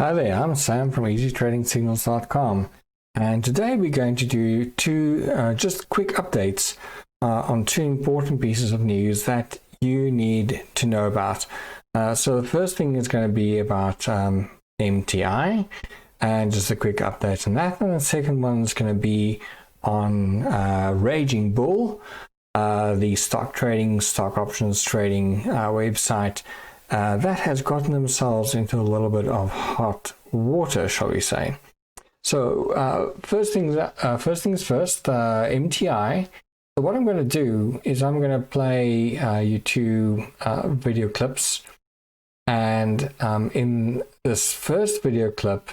Hi there, I'm Sam from EasyTradingSignals.com, and today we're going to do two just quick updates on two important pieces of news that you need to know about. So the first thing is going to be about MTI, and just a quick update on that. And the second one is going to be on Raging Bull, the stock options trading website that has gotten themselves into a little bit of hot water, shall we say. So first things first, MTI. So what I'm going to do is I'm going to play you two video clips, and in this first video clip,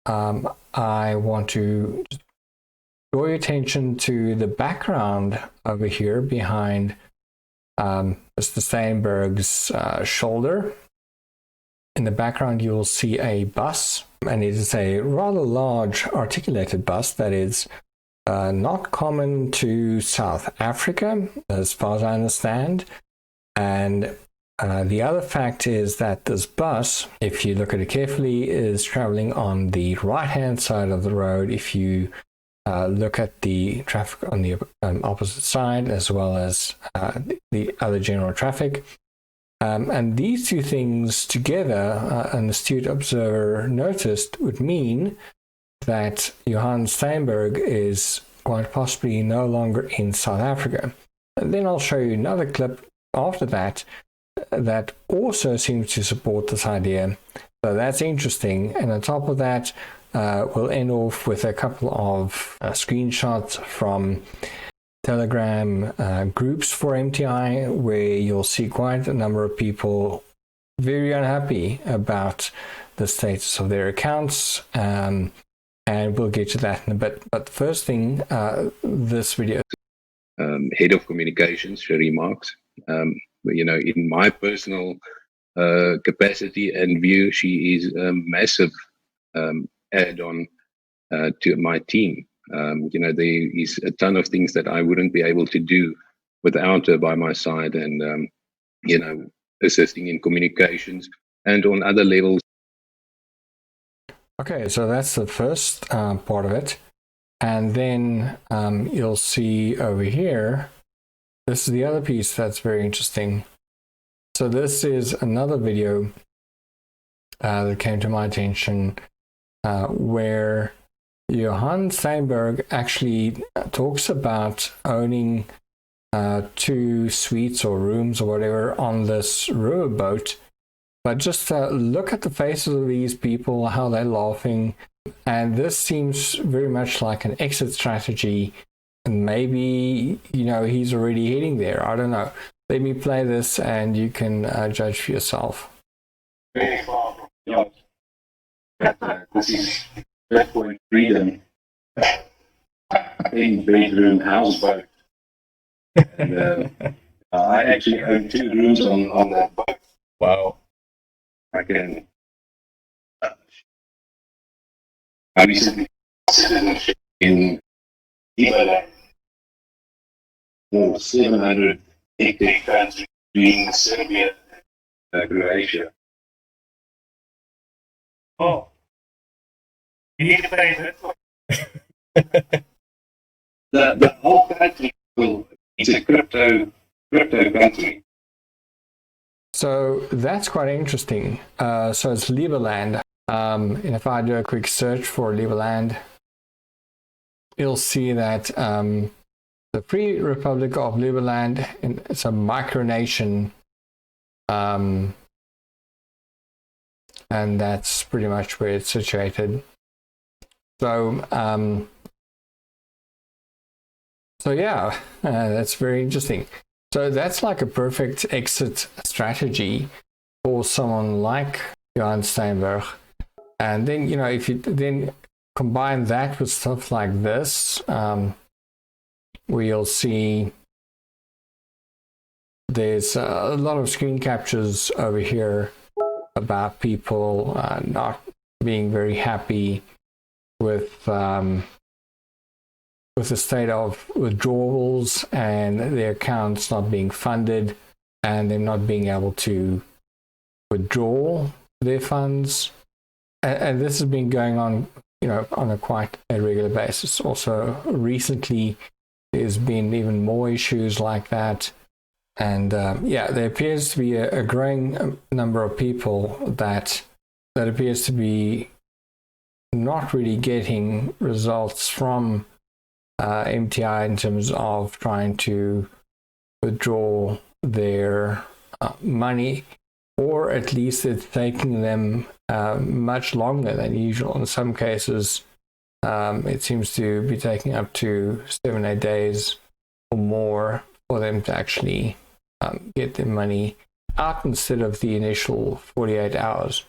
I want to draw your attention to the background over here behind Mr. Steinberg's shoulder. In the background, you'll see a bus, and it is a rather large articulated bus that is not common to South Africa, as far as I understand. And the other fact is that this bus, if you look at it carefully, is traveling on the right-hand side of the road. If you look at the traffic on the opposite side, as well as the other general traffic. And these two things together, an astute observer noticed, would mean that Johann Steinberg is quite possibly no longer in South Africa. And then I'll show you another clip after that that also seems to support this idea. So that's interesting. And on top of that, we'll end off with a couple of screenshots from Telegram groups for MTI, where you'll see quite a number of people very unhappy about the status of their accounts, and we'll get to that in a bit. But first thing, this video. Head of communications, she remarks. In my personal capacity and view, she is a massive add-on to my team. There is a ton of things that I wouldn't be able to do without her by my side, and assisting in communications and on other levels. Okay, so that's the first part of it, and then you'll see over here, this is the other piece that's very interesting. So this is another video that came to my attention, where Johann Steinberg actually talks about owning 2 suites or rooms or whatever on this riverboat. But just look at the faces of these people, how they're laughing. And this seems very much like an exit strategy. And maybe, he's already heading there. I don't know. Let me play this and you can judge for yourself. Very far from the yacht. This is Blackpoint Freedom, in bedroom houseboat. And I actually own 2 rooms on that boat. Wow. I can. I recently citizenship in Ebola. 700 hectare country between Serbia and Croatia. Oh. You need to pay that. The whole country is a crypto country. So that's quite interesting. So it's Lieberland. And if I do a quick search for Lieberland, you'll see that the Free Republic of Lieberland, it's a micronation, and that's pretty much where it's situated. So, yeah, that's very interesting. So that's like a perfect exit strategy for someone like Johann Steinberg. And then, if you then combine that with stuff like this, where you'll see there's a lot of screen captures over here about people not being very happy with the state of withdrawals and their accounts not being funded and them not being able to withdraw their funds. and this has been going on, on a quite a regular basis. Also, recently, there's been even more issues like that. And there appears to be a growing number of people that appears to be not really getting results from MTI in terms of trying to withdraw their money, or at least it's taking them much longer than usual. In some cases, it seems to be taking up to 7-8 days or more for them to actually get their money out instead of the initial 48 hours.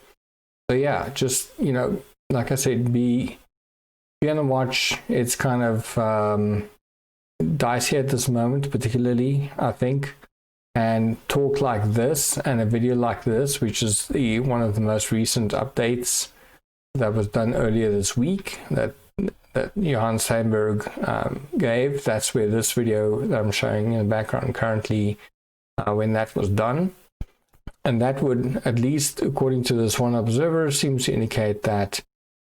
So yeah, just, like I said, be on the watch. It's kind of dicey at this moment, particularly, I think. And talk like this and a video like this, which is one of the most recent updates that was done earlier this week that Johan Steinberg gave. That's where this video that I'm showing in the background currently, when that was done. And that would, at least according to this one observer, seems to indicate that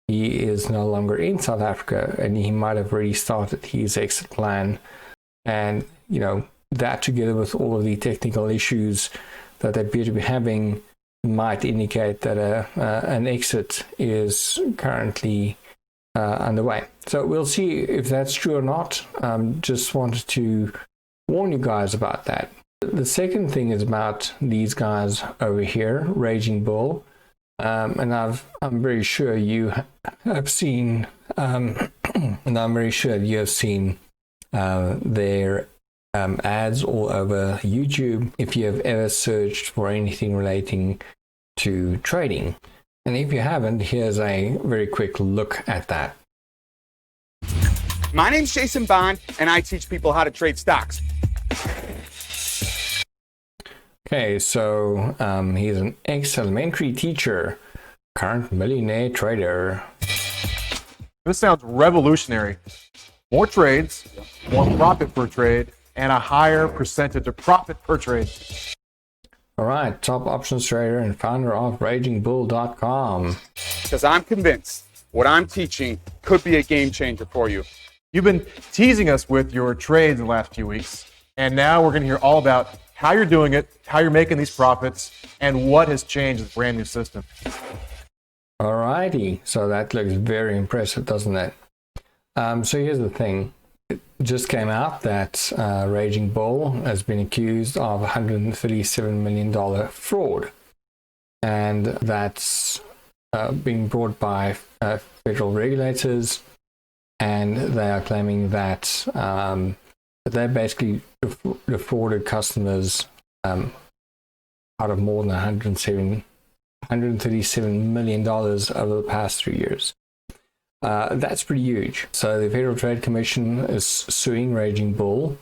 he is no longer in South Africa and he might have already started his exit plan. And, that together with all of the technical issues that they appear to be having might indicate that an exit is currently underway. So we'll see if that's true or not. Just wanted to warn you guys about that. The second thing is about these guys over here, Raging Bull, and I'm very sure you have seen, and I'm very sure you have seen their ads all over YouTube if you have ever searched for anything relating to trading. And if you haven't, here's a very quick look at that. My name's Jason Bond, and I teach people how to trade stocks. Okay, so he's an ex-elementary teacher, current millionaire trader. This sounds revolutionary. More trades, more profit per trade, and a higher percentage of profit per trade. All right, top options trader and founder of RagingBull.com. Because I'm convinced what I'm teaching could be a game changer for you. You've been teasing us with your trades in the last few weeks, and now we're going to hear all about how you're doing it, how you're making these profits, and what has changed with the brand new system. All righty, so that looks very impressive, doesn't it? So here's the thing. It just came out that Raging Bull has been accused of $137 million fraud. And that's being brought by federal regulators. And they are claiming that they basically defrauded customers out of more than $137 million over the past 3 years. That's pretty huge. So the Federal Trade Commission is suing Raging Bull,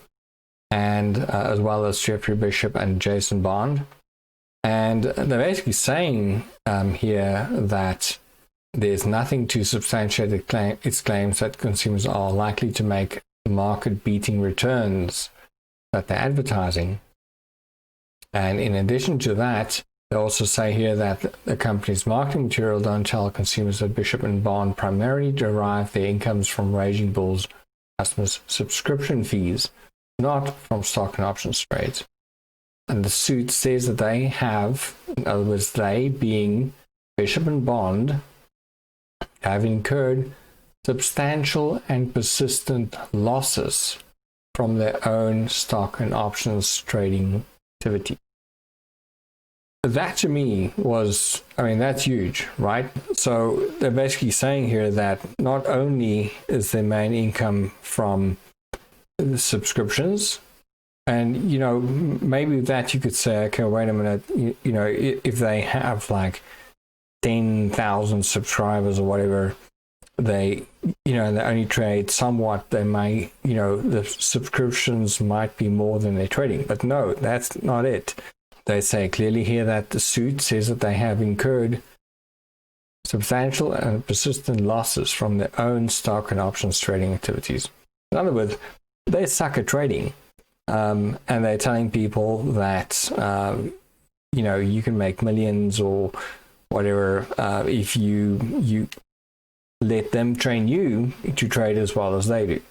and as well as Jeffrey Bishop and Jason Bond. And they're basically saying here that there's nothing to substantiate its claims that consumers are likely to make market-beating returns that they're advertising. And in addition to that, they also say here that the company's marketing material don't tell consumers that Bishop and Bond primarily derive their incomes from Raging Bull's customers' subscription fees, not from stock and options trades. And the suit says that they have, in other words, they being Bishop and Bond, have incurred substantial and persistent losses from their own stock and options trading activity. That to me was, that's huge, right? So they're basically saying here that not only is their main income from the subscriptions, and, maybe that you could say, okay, wait a minute, if they have like 10,000 subscribers or whatever, they only trade somewhat, they may, the subscriptions might be more than they're trading. But no, that's not it. They say clearly here that the suit says that they have incurred substantial and persistent losses from their own stock and options trading activities. In other words, they suck at trading. And they're telling people that, you can make millions or whatever, if you let them train you to trade as well as they do.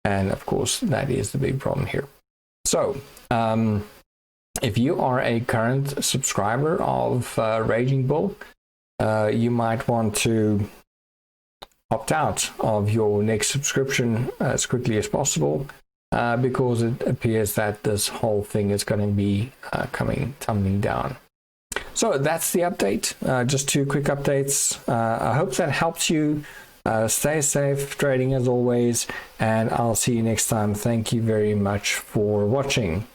And of course, that is the big problem here. So if you are a current subscriber of Raging Bull, you might want to opt out of your next subscription as quickly as possible, because it appears that this whole thing is going to be tumbling down. So that's the update. Just 2 quick updates. I hope that helps you. Stay safe trading as always, and I'll see you next time. Thank you very much for watching.